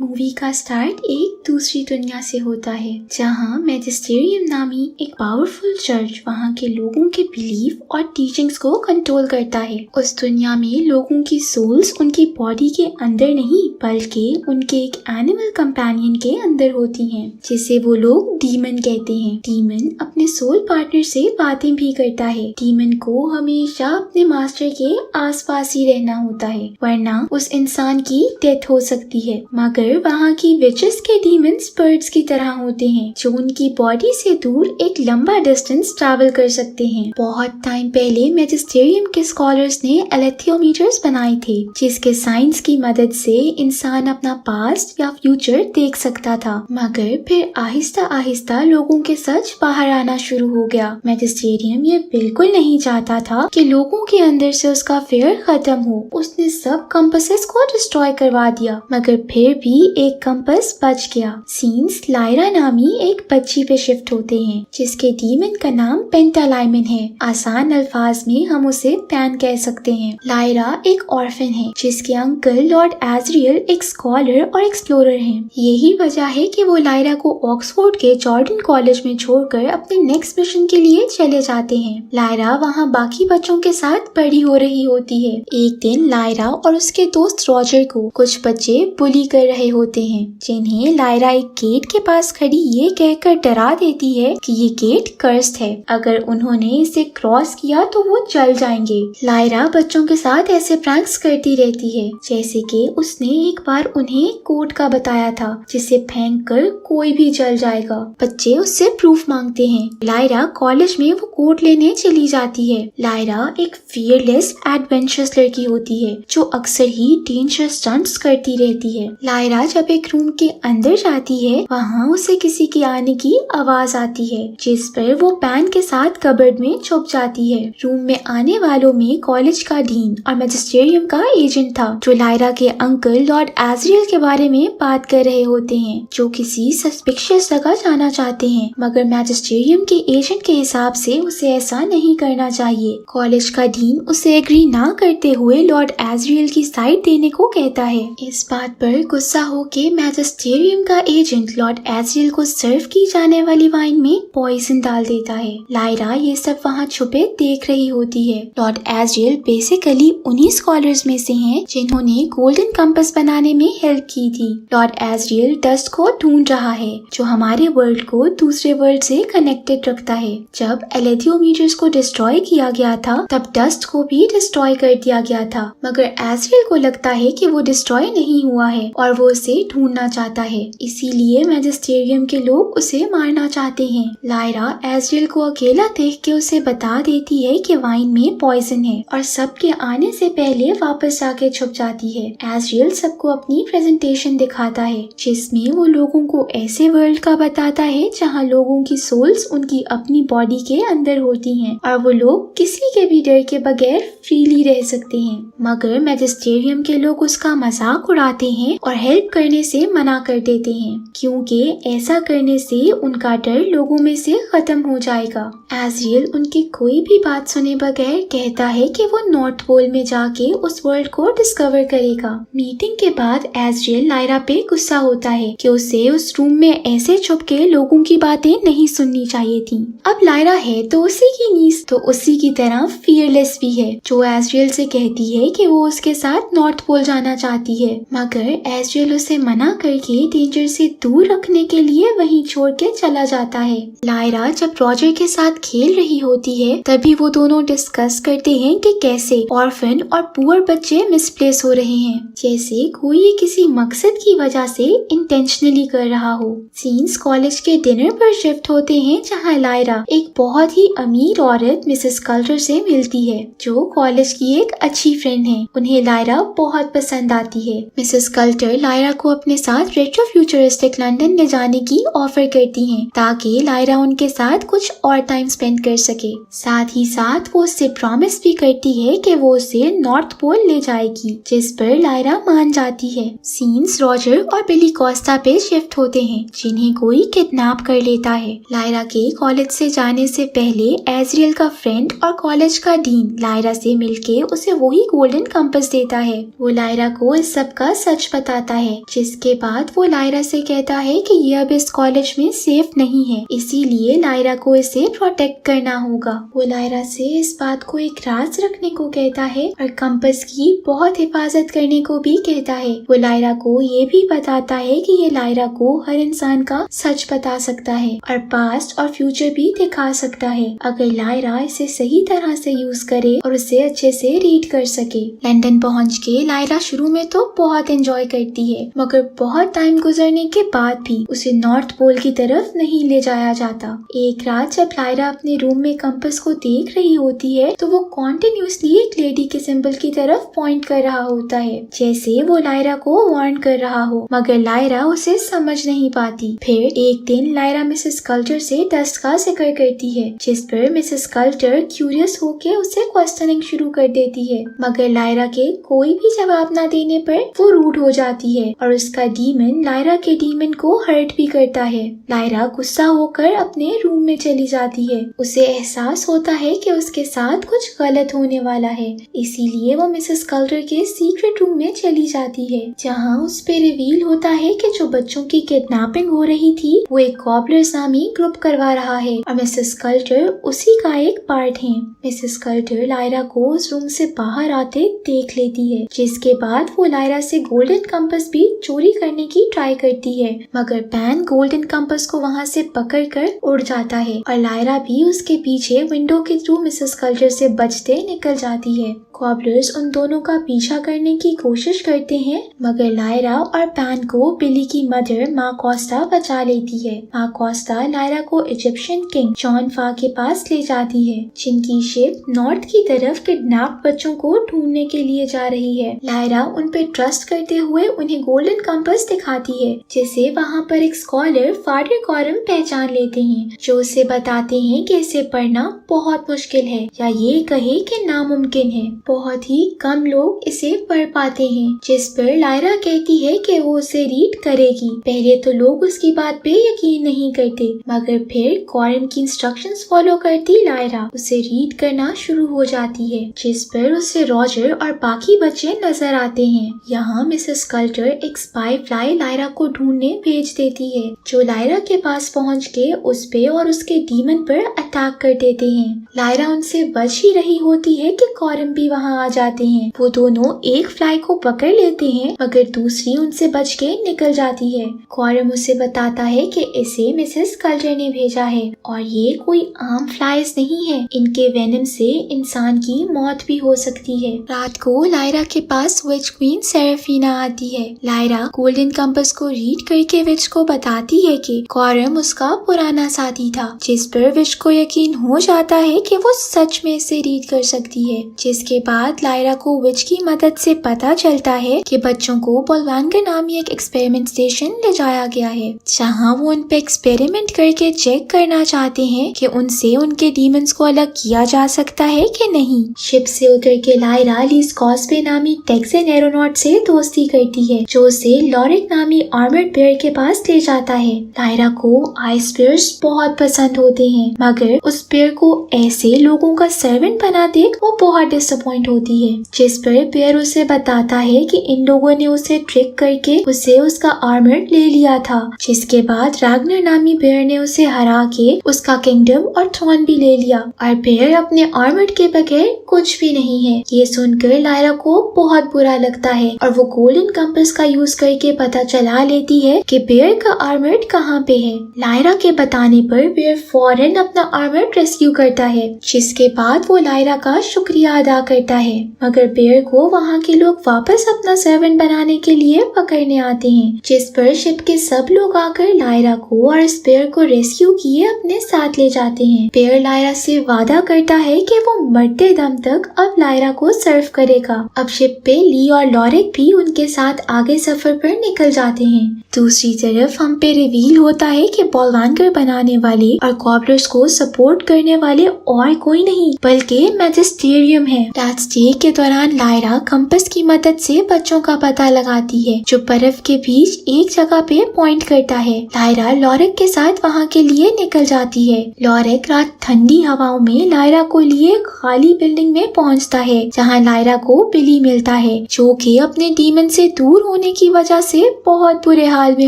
Movie का start एक दूसरी दुनिया से होता है जहाँ मैजिस्टेरियम नामी एक पावरफुल चर्च वहाँ के लोगों के बिलीफ और टीचिंग्स को कंट्रोल करता है। उस दुनिया में लोगों की सोल्स उनकी बॉडी के अंदर नहीं बल्कि उनके एक एनिमल कंपेनियन के अंदर होती हैं, जिसे वो लोग डीमन कहते हैं। डीमन अपने सोल पार्टनर से बातें भी करता है। डीमन को हमेशा अपने मास्टर के आसपास ही रहना होता है वरना उस इंसान की डेथ हो सकती है। मगर वहाँ की विचेस के डीमंस बर्ड्स की तरह होते हैं जो उनकी बॉडी से दूर एक लंबा डिस्टेंस ट्रैवल कर सकते हैं। बहुत टाइम पहले मैजिस्टेरियम के स्कॉलर्स ने एलेथियोमीटर्स बनाए थे जिसके साइंस की मदद से इंसान अपना पास्ट या फ्यूचर देख सकता था। मगर फिर आहिस्ता आहिस्ता लोगों के सच बाहर आना शुरू हो गया। मैजिस्टेरियम ये बिल्कुल नहीं चाहता था कि लोगों के अंदर से उसका फेयर खत्म हो। उसने सब कंपसेस को डिस्ट्रॉय करवा दिया मगर फिर भी एक कंपस बच गया। सीन्स लायरा नामी एक बच्ची पे शिफ्ट होते हैं जिसके डीमन का नाम पेंटालाइमन है। आसान अल्फाज में हम उसे पैन कह सकते हैं। लायरा एक ऑर्फन है जिसके अंकल लॉर्ड एजरियल एक स्कॉलर और एक्सप्लोरर हैं। यही वजह है कि वो लायरा को ऑक्सफोर्ड के जॉर्डन कॉलेज में छोड़कर अपने नेक्स्ट मिशन के लिए चले जाते हैं। लायरा वहाँ बाकी बच्चों के साथ बड़ी हो रही होती है। एक दिन लायरा और उसके दोस्त रॉजर को कुछ बच्चे बुली कर रहे होते हैं जिन्हें लायरा एक गेट के पास खड़ी ये कहकर डरा देती है कि ये गेट कर्स्ड है, अगर उन्होंने इसे क्रॉस किया तो वो जल जाएंगे। लायरा बच्चों के साथ ऐसे प्रैंक्स करती रहती है जैसे कि उसने एक बार उन्हें कोट का बताया था जिसे फेंक कर कोई भी जल जाएगा। बच्चे उससे प्रूफ मांगते हैं। लायरा कॉलेज में वो कोट लेने चली जाती है। लायरा एक फियरलेस एडवेंचरस लड़की होती है जो अक्सर ही डेंजरस स्टंट्स करती रहती है। लायरा जब एक रूम के अंदर जाती है वहाँ उसे किसी के आने की आवाज आती है जिस पर वो पैन के साथ कबर्ड में छुप जाती है। रूम में आने वालों में कॉलेज का डीन और मैजिस्टेरियम का एजेंट था जो लायरा के अंकल लॉर्ड एजरियल के बारे में बात कर रहे होते हैं जो किसी सस्पिशियस जगह जाना चाहते हैं। मगर मैजिस्टेरियम के एजेंट के हिसाब से उसे ऐसा नहीं करना चाहिए। कॉलेज का डीन उसे एग्री ना करते हुए लॉर्ड एजरियल की साइड देने को कहता है। इस बात पर गुस्सा होके मैजिस्टेरियम का एजेंट लॉर्ड एजरियल को सर्व की जाने वाली वाइन में पॉइजन डाल देता है। लायरा ये सब वहाँ छुपे देख रही होती है। लॉर्ड एजरियल बेसिकली उन्हीं स्कॉलर्स में से हैं जिन्होंने गोल्डन कंपास बनाने में हेल्प की थी। लॉर्ड एजरियल डस्ट को ढूंढ रहा है जो हमारे वर्ल्ड को दूसरे वर्ल्ड से कनेक्टेड रखता है। जब एलेथियोमीटर्स को डिस्ट्रॉय किया गया था तब डस्ट को भी डिस्ट्रॉय कर दिया गया था मगर एजरियल को लगता है कि वो डिस्ट्रॉय नहीं हुआ है और वो उसे ढूंढना चाहता है, इसीलिए मैजिस्टेरियम के लोग उसे मारना चाहते हैं। लायरा एजरियल को अकेला देख के उसे बता देती है कि वाइन में पॉइजन है और सबके आने से पहले वापस आके छुप जाती है। एजरियल सबको अपनी प्रेजेंटेशन दिखाता है जिसमें वो लोगों को ऐसे वर्ल्ड का बताता है जहाँ लोगों की सोल्स उनकी अपनी बॉडी के अंदर होती हैं और वो लोग किसी के भी डर के बगैर फ्रीली रह सकते हैं। मगर मैजिस्टेरियम के लोग उसका मजाक उड़ाते हैं और हेल्प करने से मना कर देते हैं क्योंकि ऐसा करने से उनका डर लोगों में से खत्म हो जाएगा। एजरियल उनकी कोई भी बात सुने बगैर कहता है कि वो नॉर्थ पोल में जाके उस वर्ल्ड को डिस्कवर करेगा। मीटिंग के बाद एजरियल लायरा पे गुस्सा होता है कि उसे उस रूम में ऐसे छुप के लोगों की बातें नहीं सुननी चाहिए थी। अब लायरा है तो उसी की नीस तो उसी की तरह फियरलेस भी है जो एजरियल से कहती है कि वो उसके साथ नॉर्थ पोल जाना चाहती है मगर एजरियल उसे मना करके डेंजर से दूर रखने के लिए वहीं छोड़ के चला जाता है। लायरा जब रॉजर के साथ खेल रही होती है तभी वो दोनों डिस्कस करते हैं कि कैसे ऑर्फन और पुअर बच्चे मिसप्लेस हो रहे हैं जैसे कोई ये किसी मकसद की वजह से इंटेंशनली कर रहा हो। सीन्स कॉलेज के डिनर पर शिफ्ट होते हैं जहाँ लायरा एक बहुत ही अमीर औरत मिसेस कल्टर से मिलती है जो कॉलेज की एक अच्छी फ्रेंड है। उन्हें लायरा बहुत पसंद आती है। मिसेस कल्टर लायरा को अपने साथ रेट्रो फ्यूचरिस्टिक लंदन ले जाने की ऑफर करती हैं ताकि लायरा उनके साथ कुछ और टाइम स्पेंड कर सके। साथ ही साथ वो उससे प्रॉमिस भी करती है कि वो उसे नॉर्थ पोल ले जाएगी जिस पर लायरा मान जाती है। सीन्स रॉजर और बिली कोस्टा पे शिफ्ट होते हैं जिन्हें कोई किडनैप कर लेता है। लायरा के कॉलेज से जाने से पहले एजरियल का फ्रेंड और कॉलेज का डीन लायरा से मिलके उसे वही गोल्डन कंपास देता है। वो लायरा को इस सब का सच बताता है है, जिसके बाद वो लायरा से कहता है कि ये अब इस कॉलेज में सेफ नहीं है, इसीलिए लायरा को इसे प्रोटेक्ट करना होगा। वो लायरा से इस बात को एक राज रखने को कहता है और कंपास की बहुत हिफाजत करने को भी कहता है। वो लायरा को ये भी बताता है कि ये लायरा को हर इंसान का सच बता सकता है और पास्ट और फ्यूचर भी दिखा सकता है, अगर लायरा इसे सही तरह से यूज करे और उसे अच्छे से रीड कर सके। लंदन पहुंच के लायरा शुरू में तो बहुत एंजॉय करती है, मगर बहुत टाइम गुजरने के बाद भी उसे नॉर्थ पोल की तरफ नहीं ले जाया जाता। एक रात जब लायरा अपने रूम में कंपास को देख रही होती है तो वो कॉन्टिन्यूसली एक लेडी के सिंबल की तरफ पॉइंट कर रहा होता है, जैसे वो लायरा को वार्न कर रहा हो, मगर लायरा उसे समझ नहीं पाती। फिर एक दिन लायरा मिसेस कल्टर से डस्ट का जिक्र करती है, जिस पर मिसेस कल्टर क्यूरियस होकर उसे क्वेश्चनिंग शुरू कर देती है, मगर लायरा के कोई भी जवाब न देने पर वो रूड हो जाती है और उसका डीमन लायरा के डीमन को हर्ट भी करता है। लायरा गुस्सा होकर अपने रूम में चली जाती है। उसे एहसास होता है कि उसके साथ कुछ गलत होने वाला है, इसीलिए वो मिसेस कल्टर के सीक्रेट रूम में चली जाती है, जहाँ उस पे रिवील होता है कि जो बच्चों की किडनैपिंग हो रही थी वो एक कॉबलर्स नामी ग्रुप करवा रहा है और मिसेस कल्टर उसी का एक पार्ट है। मिसेस कल्टर लायरा को उस रूम से बाहर आते देख लेती है, जिसके बाद वो लायरा से गोल्डन कंपास भी चोरी करने की ट्राई करती है, मगर पैन गोल्डन कंपास को वहाँ से पकड़कर उड़ जाता है और लायरा भी उसके पीछे विंडो के थ्रू मिसेस कल्टर से बचते निकल जाती है। कॉबलर्स उन दोनों का पीछा करने की कोशिश करते हैं, मगर लायरा और पैन को बिली की मदर माँ कोस्टा बचा लेती है। माँ कोस्टा लायरा को इजिप्शियन किंग जॉन फा के पास ले जाती है, जिनकी शिप नॉर्थ की तरफ किडनैप बच्चों को ढूंढने के लिए जा रही है। लायरा उन पे ट्रस्ट करते हुए उन्हें गोल्डन कंपास दिखाती है, जिसे वहाँ पर एक स्कॉलर फादर कॉरम पहचान लेते हैं, जो उसे बताते हैं कि इसे पढ़ना बहुत मुश्किल है, या ये कहे कि नामुमकिन है। बहुत ही कम लोग इसे पढ़ पाते हैं, जिस पर लायरा कहती है कि वो उसे रीड करेगी। पहले तो लोग उसकी बात पे यकीन नहीं करते, मगर फिर कॉरम की इंस्ट्रक्शंस फॉलो करती लायरा उसे रीड करना शुरू हो जाती है, जिस पर उसे रॉजर और बाकी बच्चे नजर आते हैं। यहाँ मिसेस कल्टर एक स्पाई फ्लाई लायरा को ढूंढने भेज देती है, जो लायरा के पास पहुँच के उस पे और उसके डीमन पर अटैक कर देते हैं। लायरा उनसे बच ही रही होती है कि कॉरम भी वहाँ आ जाते हैं। वो दोनों एक फ्लाई को पकड़ लेते हैं, मगर दूसरी उनसे बच के निकल जाती है। कॉरम उसे बताता है कि इसे मिसेस कल्टर ने भेजा है और ये कोई आम फ्लाइज नहीं है, इनके वेनम से इंसान की मौत भी हो सकती है। रात को लायरा के पास विच क्वीन सेराफिना आती है। लायरा गोल्डन कंपास को रीड करके विच को बताती है कि कॉरम उसका पुराना साथी था, जिस पर विच को यकीन हो जाता है कि वो सच में इसे रीड कर सकती है। जिसके बाद लायरा को विच की मदद से पता चलता है कि बच्चों को बोलवांगर नामी एक एक्सपेरिमेंट स्टेशन ले जाया गया है, जहां वो उन पे एक्सपेरिमेंट करके चेक करना चाहते हैं कि उनसे उनके डीमंस को अलग किया जा सकता है कि नहीं। शिप से उतर के लायरा लीज कॉस्बे नामी टेक्सन एरोनॉट से दोस्ती करती है, जो उसे लॉरिक नामी आर्मर्ड बेयर के पास ले जाता है। लायरा को आइस बेयर्स बहुत पसंद होते हैं, मगर उस बेयर को ऐसे लोगों का सर्वेंट बना देख वो बहुत डिसअपॉइंट होती है, जिस पर बेयर उसे बताता है कि इन लोगों ने उसे ट्रिक करके उसे उसका आर्मर ले लिया था, जिसके बाद रागनर नामी बेयर ने उसे हरा के उसका किंगडम और थ्रोन भी ले लिया और बेयर अपने आर्मर के बगैर कुछ भी नहीं है। ये सुनकर लायरा को बहुत बुरा लगता है और वो गोल्डन कंपास का यूज करके पता चला लेती है कि बेयर का आर्मर कहाँ पे है। लायरा के बताने पर बेयर फौरन अपना आर्मर रेस्क्यू करता है, जिसके बाद वो लायरा का शुक्रिया अदा करता है, मगर बेयर को वहाँ के लोग वापस अपना सर्वेंट बनाने के लिए पकड़ने आते हैं, जिस पर शिप के सब लोग आकर लायरा को और इस बेयर को रेस्क्यू किए अपने साथ ले जाते हैं। बेयर लायरा से वादा करता है कि वो मरते दम तक अब लायरा को सर्व करेगा। अब शिप पे ली और लॉरिक भी उनके साथ आगे सफर पर निकल जाते हैं। दूसरी तरफ हम पे रिवील होता है कि बोलवांगर बनाने वाले और कॉबलर्स को सपोर्ट करने वाले और कोई नहीं बल्कि मैजिस्टेरियम है। आज स्टे के दौरान लायरा कंपास की मदद से बच्चों का पता लगाती है जो बर्फ के बीच एक जगह पे पॉइंट करता है। लायरा लॉरेक के साथ वहाँ के लिए निकल जाती है। लॉरेक रात ठंडी हवाओं में लायरा को लिए खाली बिल्डिंग में पहुँचता है जहाँ लायरा को बिली मिलता है जो कि अपने डीमन से दूर होने की वजह से बहुत बुरे हाल में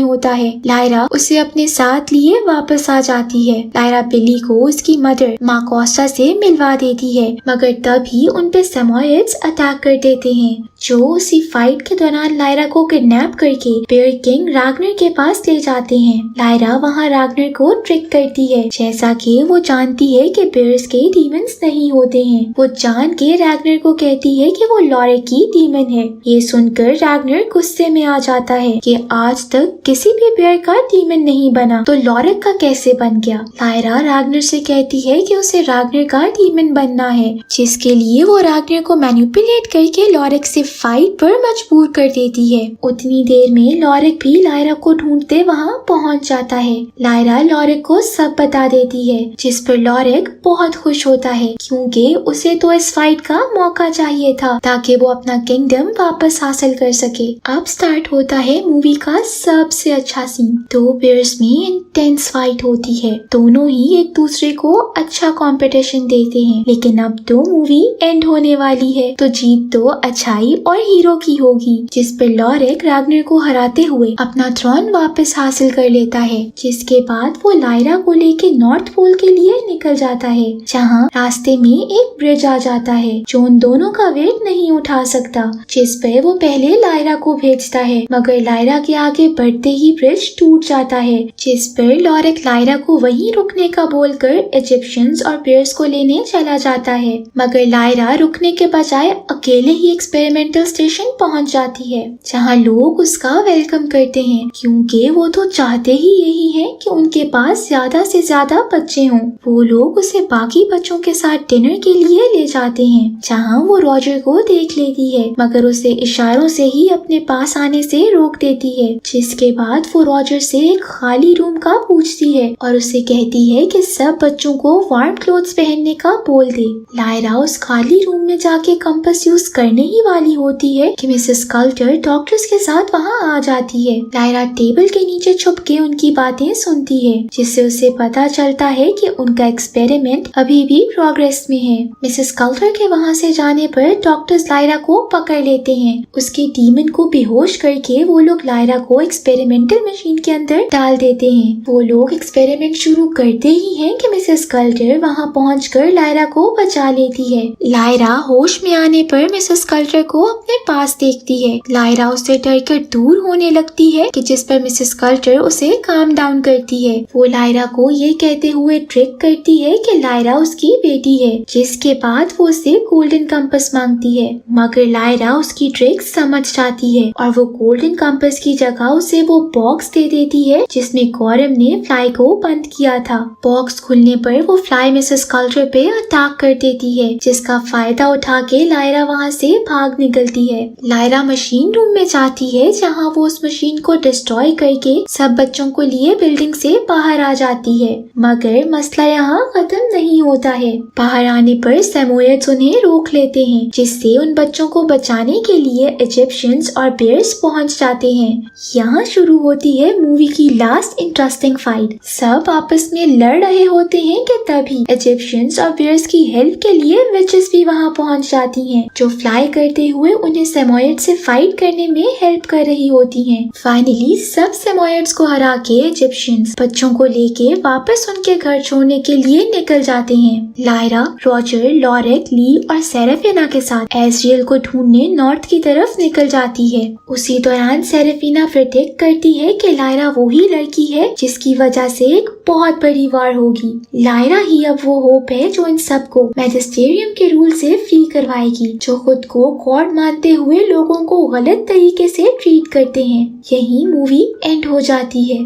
होता है। लायरा उसे अपने साथ लिए वापस आ जाती है। लायरा बिली को उसकी मदर माँ कोस्टा से मिलवा देती है मगर तभी उन पे सेमोइड्स अटैक कर देते हैं जो उसी फाइट के दौरान लायरा को किडनैप करके बेयर किंग रागनर के पास ले जाते हैं। लायरा वहाँ रागनर को ट्रिक करती है जैसा कि वो जानती है कि बेयर्स के डीमंस नहीं होते हैं। वो जान के रागनर को कहती है कि वो लॉरेक की डीमन है। ये सुनकर रागनर गुस्से में आ जाता है कि आज तक किसी भी बेयर का डीमन नहीं बना तो लॉरेक का कैसे बन गया। लायरा रागनर से कहती है कि उसे रागनर का डीमन बनना है जिसके लिए वो रागनर को मैनिपुलेट करके लॉरेक से फाइट पर मजबूर कर देती है। उतनी देर में लॉरेक भी लायरा को ढूंढते वहाँ पहुँच जाता है। लायरा लॉरेक को सब बता देती है जिस पर लॉरेक बहुत खुश होता है क्योंकि उसे तो इस फाइट का मौका चाहिए था ताकि वो अपना किंगडम वापस हासिल कर सके। अब स्टार्ट होता है मूवी का सबसे अच्छा सीन। दो बेयर्स में इंटेंस फाइट होती है। दोनों ही एक दूसरे को अच्छा कंपटीशन देते हैं लेकिन अब तो मूवी एंड होने वाली है तो जीत तो अच्छाई और हीरो की होगी जिस पर लॉरेक रागनर को हराते हुए अपना थ्रोन वापस हासिल कर लेता है। जिसके बाद वो लायरा को लेके नॉर्थ पोल के लिए निकल जाता है जहाँ रास्ते में एक ब्रिज आ जाता है जो उन दोनों का वेट नहीं उठा सकता जिस पे वो पहले लायरा को भेजता है मगर लायरा के आगे बढ़ते ही ब्रिज टूट जाता है जिस पर लॉरेक लायरा को वहीं रुकने का बोलकर इजिप्शियंस और बेयर्स को लेने चला जाता है मगर लायरा रुकने के बजाय अकेले ही एक्सपेरिमेंटल स्टेशन पहुंच जाती है जहां लोग उसका वेलकम करते हैं क्योंकि वो तो चाहते ही यही है कि उनके पास ज्यादा से ज्यादा बच्चे हों। वो लोग उसे बाकी बच्चों के साथ डिनर के लिए ले जाते हैं जहां वो रॉजर को देख लेती है मगर उसे इशारों से ही अपने पास आने से रोक देती है। जिसके बाद वो रॉजर से एक खाली रूम का पूछती है और उसे कहती है कि सब बच्चों को वार्म क्लोथ्स पहनने का बोल दे। लायरा उस खाली रूम में जाके कंपास यूज करने ही वाली होती है कि मिसेस कल्टर डॉक्टर्स के साथ वहाँ आ जाती है। लायरा टेबल के नीचे छुप के उनकी बातें सुनती है जिससे उसे पता चलता है कि उनका एक्सपेरिमेंट अभी भी प्रोग्रेस में है। मिसेस कल्टर के वहाँ से जाने पर डॉक्टर्स लायरा को पकड़ लेते हैं। उसके डीमन को बेहोश करके वो लोग लायरा को एक्सपेरिमेंटल मशीन के अंदर डाल देते हैं। वो लोग एक्सपेरिमेंट शुरू करते ही हैं कि मिसेस कल्टर वहाँ पहुंचकर लायरा को बचा लेती है। लायरा होश में आने पर मिसेस कल्टर को अपने पास देखती है। लायरा उससे डरकर दूर होने लगती है कि जिस पर मिसेस कल्टर उसे काम डाउन करती है। वो लायरा को ये कहते हुए ट्रिक करती है कि लायरा उसकी बेटी है जिसके बाद वो उससे गोल्डन कंपास मांगती है मगर लायरा उसकी ट्रिक समझ जाती है और वो गोल्डन कंपास की जगह उसे वो बॉक्स दे देती है जिसमें गौरव ने फ्लाई को बंद किया था। बॉक्स खुलने पर वो फ्लाई मिसेस कल्टर पे अटैक कर देती है जिसका फायदा उठा के लायरा वहाँ से भाग निकलती है। लायरा मशीन रूम में जाती है जहाँ वो उस मशीन को डिस्ट्रॉय करके सब बच्चों को लिए बिल्डिंग से बाहर आ जाती है मगर मसला यहाँ खत्म नहीं होता है। बाहर आने पर सेमोइड्स उन्हें रोक लेते हैं जिससे उन बच्चों को बचाने के लिए इजिप्शियंस और बेयर्स पहुँच जाते हैं। यहाँ शुरू होती है मूवी की लास्ट इंटरेस्टिंग फाइट। सब आपस में लड़ रहे होते हैं कि तभी इजिप्शियंस और बेयर्स की हेल्प के लिए विचेस भी वहाँ पहुँच जाती हैं जो फ्लाई करते हुए उन्हें सेमोइड से फाइट करने में हेल्प कर रही होती हैं। फाइनली सब सेमोइड्स को हरा के इजिप्शियंस बच्चों को लेके वापस उनके घर छोड़ने के लिए निकल जाते हैं। लायरा, रॉजर, लॉरेक, ली और सेरेफिना के साथ एजरियल को ढूंढने नॉर्थ की तरफ निकल जाती है। उसी दौरान सेरेफिना प्रेडिक्ट करती है कि लायरा वो ही लड़की है जिसकी वजह से एक बहुत बड़ी वार होगी। लायरा ही अब वो होप है जो इन सबको मैजिस्टेरियम के रूल से फ्री करवाएगी जो खुद को गॉड मानते हुए लोगों को गलत तरीके से ट्रीट करते हैं। यही मूवी एंड हो जाती है।